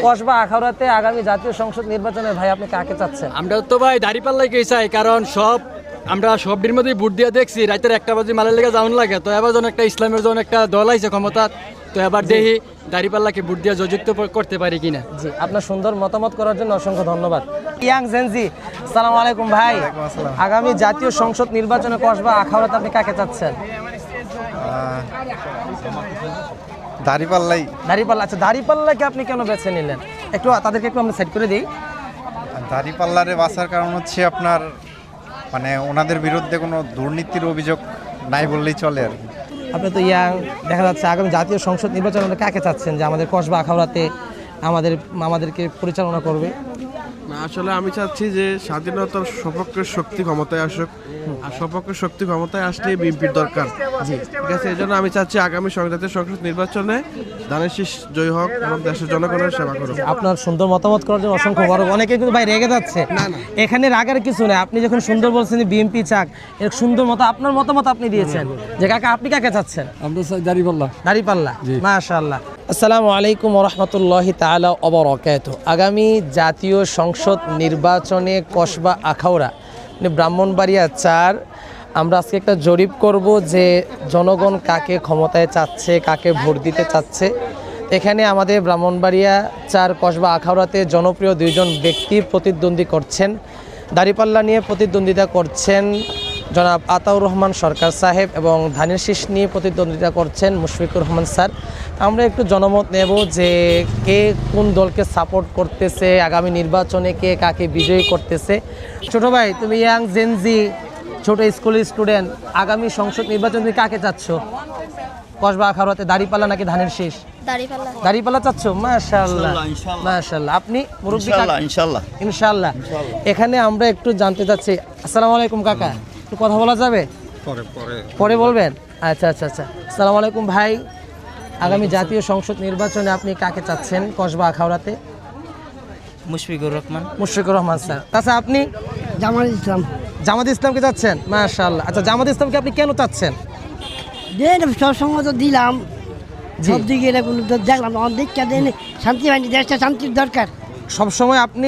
কসবা আখাউড়াতে আগামী জাতীয় সংসদ নির্বাচনে ভাই আপনি কাকে চাচ্ছেন? আমরা তো ভাই দাঁড়িপাল্লাকেই চাই, কারণ আমরা সবটির মধ্যেই ভোট দিয়ে দেখছি রাতের 1টা বাজে মালের লেগে যাওয়ান লাগে। তো এবার যখন একটা ইসলামের যখন একটা দল আইছে ক্ষমতা, তো এবার দেখি দাঁড়িপাল্লাকে ভোট দিয়ে যুক্ত করতে পারি কিনা। জি, আপনার সুন্দর মতামত করার জন্য অসংখ্য ধন্যবাদ। ইয়াং জেনজি, আসসালামু আলাইকুম ভাই। আগামী জাতীয় সংসদ নির্বাচনে কসবা আখাউড়াতে আপনি কাকে চাচ্ছেন? দাঁড়িপাল্লা। আচ্ছা, দাঁড়িপাল্লাকে আপনি কেন বেছে নিলেন? একটু তাদেরকে একটু আমরা সেট করে দিই। দাঁড়িপাল্লারে বাঁচার কারণ হচ্ছে আপনার মানে ওনাদের বিরুদ্ধে কোনো দুর্নীতির অভিযোগ নাই বললেই চলে আর কি। আপনি তো ইয়াং, দেখা যাচ্ছে আগামী জাতীয় সংসদ নির্বাচনে আপনি কাকে চাচ্ছেন যে আমাদের কসবা আখাউড়াতে আমাদেরকে পরিচালনা করবে? আসলে আমি চাচ্ছি যে স্বাধীনতার সপক্ষের শক্তি ক্ষমতায় আসুক, আর সপক্ষের শক্তি ক্ষমতায় আসলে বিএনপির দরকার। ঠিক আছে, এই জন্য আমি চাচ্ছি আগামী জাতীয় সংসদ নির্বাচনে ধানের শীষ জয়ী হোক এবং দেশের জনগণের সেবা করুক। আপনার সুন্দর মতামত করার জন্য অসংখ্য বড়। অনেকে কিন্তু ভাই রেগে যাচ্ছে। এখানে রাগার কিছু নেই। আপনি যখন সুন্দর বলছেন বিএনপি চাক, এর সুন্দর মতো আপনার মতামত আপনি দিয়েছেন যে কাকা আপনি কাকে চাচ্ছেন? আমরা চাই দাঁড়িপাল্লা। মাশাআল্লাহ। আসসালামু আলাইকুম ওয়া রাহমাতুল্লাহি তাআলা ওয়া বারাকাতুহু। আগামী জাতীয় সংসদ নির্বাচনে কসবা আখাউড়া ব্রাহ্মণবাড়িয়া 4 আমরা আজকে একটা জরিপ করব যে জনগণ কাকে ক্ষমতায় চাচ্ছে, কাকে ভোট দিতে চাচ্ছে। এখানে আমাদের ব্রাহ্মণবাড়িয়া 4 কসবা আখাউড়াতে জনপ্রিয় 2 জন ব্যক্তি প্রতিদ্বন্দ্বী করছেন। দাঁড়িপাল্লা নিয়ে প্রতিদ্বন্দ্বিতা করছেন জনাব আতাউর রহমান সরকার সাহেব এবং ধানের শীষ নিয়ে প্রতিদ্বন্দ্বিতা করছেন মুশফিকুর রহমান স্যার। আমরা একটু জনমত নেব যে কে কোন দলকে সাপোর্ট করতেছে, আগামী নির্বাচনে কে কাকে বিজয়ী করতেছে। ছোট ভাই, তুমি ইয়াং জেনজি, ছোট স্কুলের স্টুডেন্ট, আগামী সংসদ নির্বাচন তুমি কাকে চাচ্ছ? কসবা আখাউড়াতে দাঁড়িপাল্লা নাকি ধানের শীষ? দাঁড়িপাল্লা চাচ্ছ? মাশাআল্লাহ মাশাআল্লাহ। আপনি মুরব্বি? ইনশাআল্লাহ। এখানে আমরা একটু জানতে চাচ্ছি। আসসালামু আলাইকুম কাকা, একটু কথা বলা যাবে? পরে বলবেন? আচ্ছা। আসসালামু আলাইকুম ভাই, আগামী জাতীয় সংসদ নির্বাচনে আপনি কাকে চাচ্ছেন কসবা আখাউড়াতে? মুশফিকুর রহমান স্যার। তাছাড়া আপনি? জামাত ইসলামকে চাচ্ছেন? মাশাআল্লাহ। আচ্ছা, জামাত ইসলামকে আপনি কেন চাচ্ছেন? সব সময় তো দিলাম, সব দিকে দেখলাম শান্তি হয়নি, দেশটা শান্তির দরকার। সবসময় আপনি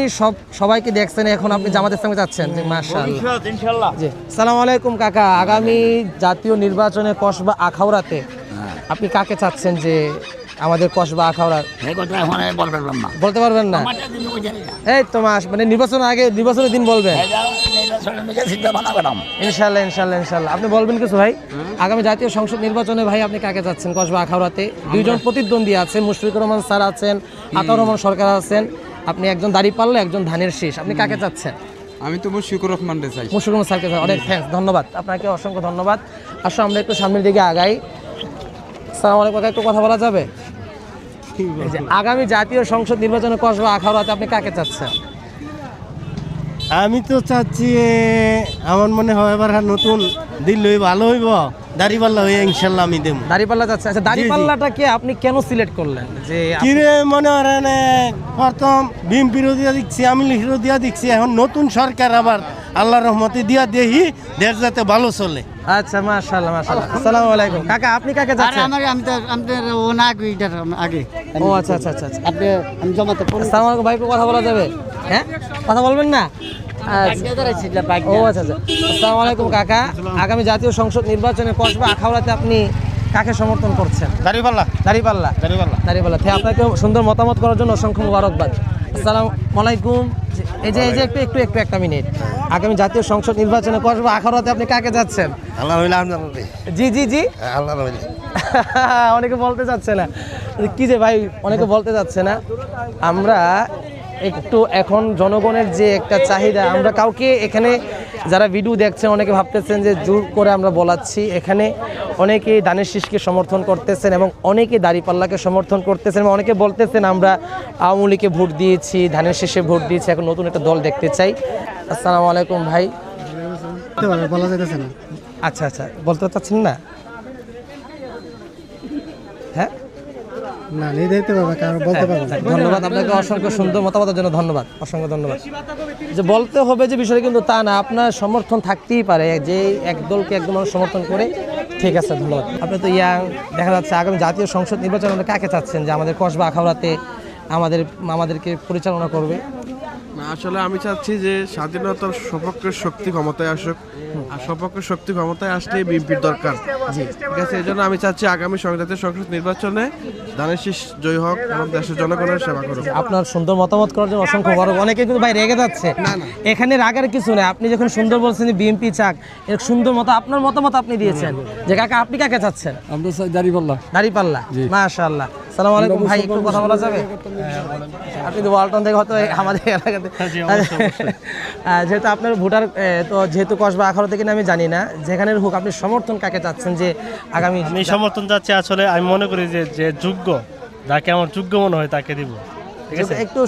সবাইকে দেখছেন, এখন আপনি জামাত ইসলামকে চাচ্ছেন? মাশাআল্লাহ, ইনশাআল্লাহ। জি, আসসালামু আলাইকুম কাকা, আগামী জাতীয় নির্বাচনে কসবা আখাউড়াতে আপনি কাকে চাচ্ছেন যে আমাদের কসবা আখাউড়া? বলতে পারবেন না? এই তো মানে নির্বাচনের দিন বলবেন ইনশাআল্লাহ। আপনি বলবেন কিছু ভাই? আগামী জাতীয় সংসদ নির্বাচনে ভাই আপনি কাকে চাচ্ছেন কসবা আখাউড়াতে? 2 জন প্রতিদ্বন্দ্বী আছেন, মুশফিকুর রহমান স্যার আছেন, আতাউর রহমান সরকার আছেন, আপনি একজন দাঁড়িপাল্লা, একজন ধানের শীষ। আপনি কাকে চাচ্ছেন? আমি তো মুশফিকুর রহমান চাই। মুশফিকুর রহমান স্যারকে চাই। অনেক থ্যাঙ্কস, ধন্যবাদ আপনাকে, অসংখ্য ধন্যবাদ। আসো আমরা একটু সামনের দিকে আগাই। আসসালামু আলাইকুম কাকা, একটু কথা বলা যাবে? আগামী জাতীয় সংসদ নির্বাচনে কসবা আখাউড়াতে আপনি কাকে চাচ্ছেন? আমি তো চাচ্ছি আমার মনে হয় এবার নতুন দিল ভালো হইব, দাঁড়িপাল্লা হয়ে ইনশাল্লাহ আমি দেব। দাঁড়িপাল্লা চাচ্ছে? আচ্ছা, দাঁড়িপাল্লাটাকে আপনি কেন সিলেক্ট করলেন? যে কিরে মনে করেন প্রথম বিএনপিরও দিয়া দিচ্ছি, আমি লিখিরও দিয়া দিচ্ছি, এখন নতুন সরকার আবার আল্লাহর রহমতে দিয়া দেখি দেশ যাতে ভালো চলে। আচ্ছা, মাশাআল্লাহ। আসসালামু আলাইকুম কাকা, আপনি কাকে চাচ্ছেন? ও আচ্ছা। আপনি আমি জমাতে আসসালামু আলাইকুম ভাই, কথা বলা যাবে? হ্যাঁ, কথা বলবেন না? ও আচ্ছা। আসসালামু আলাইকুম কাকা, আগামী জাতীয় সংসদ নির্বাচনে কসবা আখাউড়াতে আপনি কাকে সমর্থন করছেন? দাঁড়িপাল্লা। আপনাকে সুন্দর মতামত করার জন্য অসংখ্য মোবারকবাদ। আসসালামু আলাইকুম। এই যে একটু একটা মিনিট, আগামী জাতীয় সংসদ নির্বাচনে কসবা আখাউড়াতে আপনি কাকে যাচ্ছেন? জি অনেকে বলতে চাচ্ছে না কি যে ভাই, অনেকে বলতে চাচ্ছে না। আমরা একটু এখন জনগণের যে একটা চাহিদা, আমরা কাউকে এখানে যারা ভিডিও দেখছেন অনেকে ভাবতেছেন যে জোর করে আমরা বলাচ্ছি। এখানে অনেকেই ধানের শীষকে সমর্থন করতেছেন এবং অনেকে দাঁড়িপাল্লাকে সমর্থন করতেছেন এবং অনেকে বলতেছেন আমরা আওয়ামী লীগকে ভোট দিয়েছি, ধানের শীষে ভোট দিয়েছি, এখন নতুন একটা দল দেখতে চাই। আসসালামু আলাইকুম ভাই। বলা যাইতেছে না। আচ্ছা, বলতে চাচ্ছেন না? হ্যাঁ, ধন্যবাদ আপনাকে, অসংখ্য সুন্দর মতামতের জন্য ধন্যবাদ, অসংখ্য ধন্যবাদ। যে বলতে হবে যে বিষয়টা কিন্তু তা না, আপনার সমর্থন থাকতেই পারে যে এক দলকে একদম মানুষ সমর্থন করে। ঠিক আছে, ধন্যবাদ। আপনি তো ইয়াং, দেখা যাচ্ছে আগামী জাতীয় সংসদ নির্বাচনে কাকে চাচ্ছেন যে আমাদের কসবা আখাউড়াতে আমাদেরকে পরিচালনা করবে? না, আসলে আমি চাচ্ছি যে স্বাধীনতার সপক্ষের শক্তি ক্ষমতায় আসুক, আর সপক্ষের শক্তি ক্ষমতায় আসলে বিএনপির দরকার। জি, ঠিক আছে। এই জন্য আমি চাচ্ছি আগামী জাতীয় সংসদ নির্বাচনে ধানের শীষ জয় হোক এবং দেশের জনগণের সেবা করুক। আপনার সুন্দর মতামত করার জন্য অসংখ্য বড়। অনেকে কিন্তু ভাই রেগে যাচ্ছে। এখানে রাগার কিছু নেই। আপনি যখন সুন্দর বলছেন যে বিএনপি চাক, এর সুন্দর মতো আপনার মতামত আপনি দিয়েছেন যে কাকা আপনি কাকে চাচ্ছেন? আমরা চাই দাড়িপাল্লা। দাড়িপাল্লা, মাশাআল্লাহ। আসসালামু আলাইকুম ভাই, একটু কথা বলা যাবে? আপনি তো ওয়ালটন থেকে হয়তো আমাদের এলাকাতে, যেহেতু আপনার ভোটার, তো যেহেতু কসবা আখাউড়া থেকে আমি জানি না, যেখানে হোক আপনি সমর্থন কাকে চাচ্ছেন যে আগামী? আমি সমর্থন চাচ্ছি, আসলে আমি মনে করি যে যোগ্য, যাকে আমার যোগ্য মনে হয় তাকে দিব। ঠিক আছে, একটু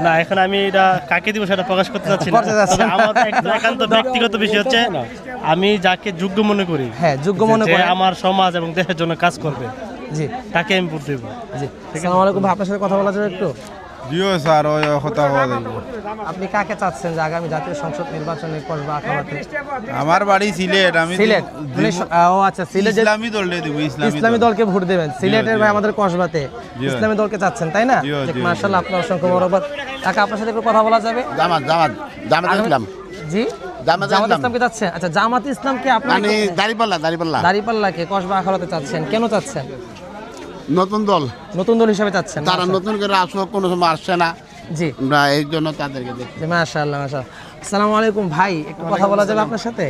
না এখন আমি এটা কাকে দিব সেটা প্রকাশ করতে চাচ্ছি না। তবে আমার একান্ত ব্যক্তিগত বিষয় হচ্ছে আমি যাকে যোগ্য মনে করি, হ্যাঁ যোগ্য মনে করি, আমার সমাজ এবং দেশের জন্য কাজ করবে, জি তাকে আমি ভোট দেব। জি। আসসালামু আলাইকুম ভাই, আপনার সাথে কথা বলা যাবে একটু? জিও স্যার, ওই কথা বলা যাইব। আপনি কাকে চাচ্ছেন যে আগামী জাতীয় সংসদ নির্বাচনে কসবা আখাউড়াতে? আমার বাড়ি সিলেট, আমি সিলেট। ও আচ্ছা, সিলেট ইসলামী দলে দেব। ইসলামী দলকে ভোট দেবেন। সিলেটের ভাই আমাদের কসবাতে জি। ইসলামী দলকে চাচ্ছেন, তাই না? জি, জি, মাশাআল্লাহ, আপনার অসংখ্য বরাবর। কাকা আপনার সাথে একটু কথা বলা যাবে? জামাত ইসলাম। জি, জামাত ইসলাম। ইসলামকে চাচ্ছেন? আচ্ছা, জামাত ইসলামকে আপনার মানে দাড়িপাল্লা দাড়িপাল্লাকে কসবা আখাউড়াতে চাচ্ছেন, কেন চাচ্ছেন? নতুন দল, নতুন দল হিসেবে চাচ্ছেন? তারা নতুন করে আসুক, কোনো সময় আসছে না, জি, আমরা এই জন্য তাদেরকে দেখি। মাশাআল্লাহ মাশাআল্লাহ। আসসালামু আলাইকুম ভাই, একটু কথা বলা যাবে আপনার সাথে?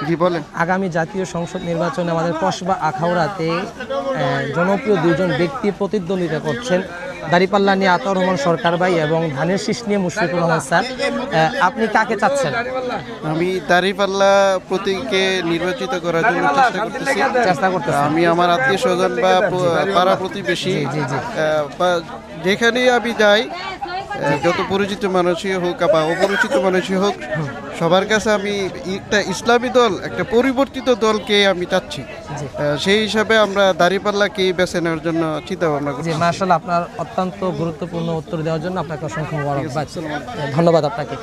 জি বলেন। আগামী জাতীয় সংসদ নির্বাচনে আমাদের কসবা আখাউড়াতে জনপ্রিয় দুজন ব্যক্তি প্রতিদ্বন্দ্বিতা করছেন। দাড়িপাল্লা নিয়ে আতাউর রহমান সরকার ভাই এবং ধানের শীষ নিয়ে মুশফিকুর রহমান স্যার। আপনি কাকে চাচ্ছেন? আমি দাড়িপাল্লা প্রতীকে নির্বাচিত করার জন্য চেষ্টা করতেছি। আমি আমার আত্মীয় স্বজন বা পাড়া প্রতিবেশী, যেখানেই আমি যাই, যত পরিচিত মানুষই হোক বা অপরিচিত মানুষই হোক, সবার কাছে আমি একটা ইসলামী দল, একটা পরিবর্তিত দলকে আমি চাচ্ছি। সেই হিসাবে আমরা দাড়িপাল্লাকে বেছে নেওয়ার জন্য চিন্তা ভাবনা করছি। মাশাআল্লাহ, আপনার অত্যন্ত গুরুত্বপূর্ণ উত্তর দেওয়ার জন্য আপনাকে অসংখ্য ধন্যবাদ আপনাকে।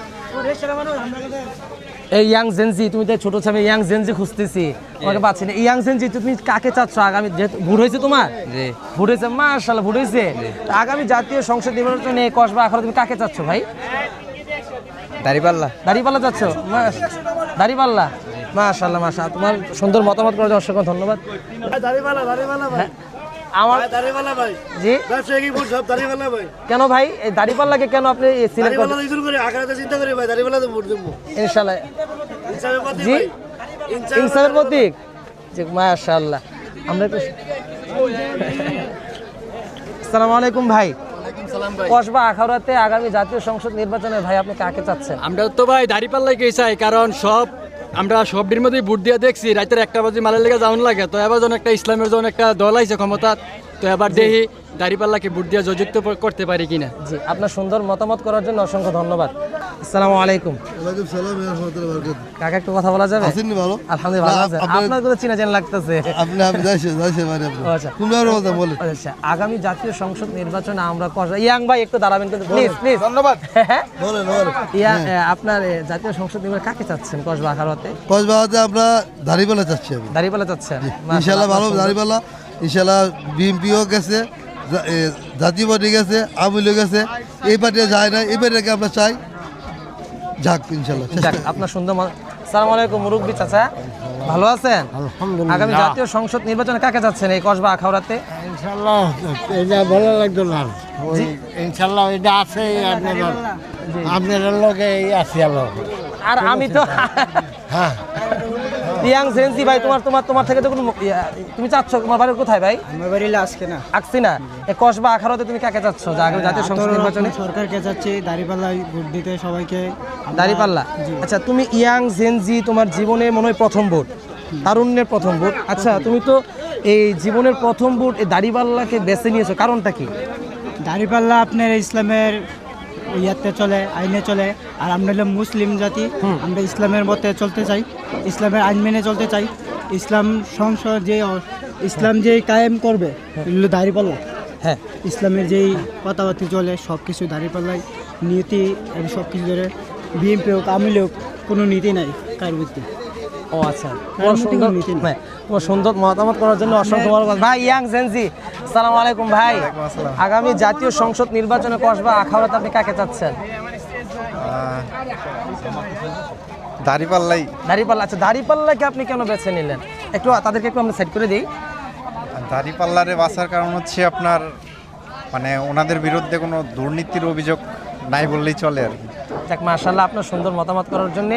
এই ইয়াং জেনজি, তুমি তো ছোট ছেলে, ইয়াং জেনজি খুঁজতেছি, তোমাকে পাচ্ছি না। ইয়াং জেনজি, তুমি কাকে চাচ্ছ আগামী? যেহেতু ভোট হয়েছে তোমার, ভোট হয়েছে, মাশাআল্লাহ ভোট হয়েছে। আগামী জাতীয় সংসদ নির্বাচনে কসবা আখাউড়া তুমি কাকে চাচ্ছ ভাই? দাড়িপাল্লা। দাড়িপাল্লা চাচ্ছ? দাড়িপাল্লা, মাশাআল্লাহ মাশাআল্লাহ। তোমার সুন্দর মতামত করার জন্য অসংখ্য ধন্যবাদ। আমার জি, কেন ভাই এই দাড়িপাল্লাকে কেন আপনি সিলেক্ট করেন? ইনশাআল্লাহ, জি, ইনসাফের প্রতীক, জি মাশাআল্লাহ। আমরা একটু আসসালামু আলাইকুম ভাই, কসবা আখাউড়াতে আগামী জাতীয় সংসদ নির্বাচনে ভাই আপনি কাকে চাচ্ছেন? আমরা তো ভাই দাড়িপাল্লাকেই চাই, কারণ আমরা সবটির মধ্যেই ভোট দিয়ে দেখছি রাতের 1টা বাজে মালের লেগে যাওয়ান লাগে। তো এবার যখন একটা ইসলামের যখন একটা দল আইছে ক্ষমতা, তো এবার দেখি দাড়িপাল্লাকে ভোট দিয়ে যুক্ত করতে পারি কিনা। জি, আপনার সুন্দর মতামত করার জন্য অসংখ্য ধন্যবাদ। আসসালামু আলাইকুম। ওয়ালাইকুম সালাম ওয়া রাহমাতুল্লাহি ওয়া বারাকাতুহু। কাকা একটু কথা বলা যাবে? আছেন ভালো? আলহামদুলিল্লাহ ভালো আছেন। আপনার তো চিনা চেনা লাগতেছে। আপনি যাইছে মানে আপনি। আচ্ছা, তোমরা কথা বলেন। আচ্ছা, আগামী জাতীয় সংসদ নির্বাচনে আমরা ইয়াং ভাই একটু দাঁড়াবেন কিন্তু প্লিজ প্লিজ। ধন্যবাদ। বলেন আপনার জাতীয় সংসদ নির্বাচনে কাকে চাচ্ছেন কসবা আখাউড়াতে? কসবাতে আমরা দাড়িপাল্লা চাচ্ছি। আমি দাড়িপাল্লা চাচ্ছেন? ইনশাআল্লাহ ভালো দাড়িপাল্লা, ইনশাআল্লাহ বিএনপিও গেছে, জাতীয় পার্টি গেছে, আওয়ামী লীগ গেছে, এই পার্টিতে যায় না, এই পার্টিকে আমরা চাই যাক ইনশাআল্লাহ। আপনার সুন্দর। আসসালামু আলাইকুম মুরব্বি চাচা, ভালো আছেন? আলহামদুলিল্লাহ। আগামী জাতীয় সংসদ নির্বাচনে কাকে যাচ্ছেন এই কসবা আখাউড়াতে? ইনশাআল্লাহ এটা ভালো লাগতো না, ইনশাআল্লাহ এটা আছে আপনার লগে আছে আলো। আর আমি তো ইয়াং জেনজি ভাই, তোমার থেকে তো কোনো তুমি চাচ্ছ, তোমার বাড়ি কোথায় ভাই? আমার বাড়ি আজকে না, আসছি না। এই কসবা আখাউড়াতে তুমি কাকে চাচ্ছ যে আগামী জাতীয় সংসদ নির্বাচনে? সরকারকে চাচ্ছি দাড়িপাল্লায় ভোট দিতে সবাইকে। দাড়িপাল্লা, আচ্ছা তুমি ইয়াং জেনজি, তোমার জীবনে মনে হয় প্রথম ভোট, তারুণ্যের প্রথম ভোট। আচ্ছা তুমি তো এই জীবনের প্রথম ভোট এই দাড়িপাল্লাকে বেছে নিয়েছো, কারণটা কি? দাড়িপাল্লা আপনার ইসলামের ইয়াতে চলে, আইনে চলে, আর আমরা হলাম মুসলিম জাতি, আমরা ইসলামের মতে চলতে চাই, ইসলামের আইন মেনে চলতে চাই। ইসলাম সংসদ ইসলাম যে কায়েম করবে এগুলো দাড়িপাল্লা। হ্যাঁ, ইসলামের যেই কথাবার্তা চলে সব কিছু দাড়িপাল্লায়, নীতি এবং সব কিছু ধরে। বিএনপি হোক, আওয়ামী লীগ, কোনো নীতি নাই কার ভিত্তি। ও আচ্ছা, নীতি নাই। তোমার সুন্দর মতামত করার জন্য অসংখ্য ধন্যবাদ ভাই। ইয়াং জেনজি, আসসালামু আলাইকুম ভাই। আগামী জাতীয় সংসদ নির্বাচনে কসবা আখাউড়াতে আপনি কাকে চাচ্ছেন? দাঁড়িপাল্লাই। দাঁড়িপাল্লা। আচ্ছা, দাঁড়িপাল্লাকে আপনি কেন বেছে নিলেন? একটু তাদেরকে একটু আমরা সেট করে দিই। দাঁড়িপাল্লারে বাঁচার কারণ হচ্ছে আপনার মানে ওনাদের বিরুদ্ধে কোনো দুর্নীতির অভিযোগ নাই বললেই চলে আর কি। যাক, মাশাআল্লাহ, আপনার সুন্দর মতামত করার জন্য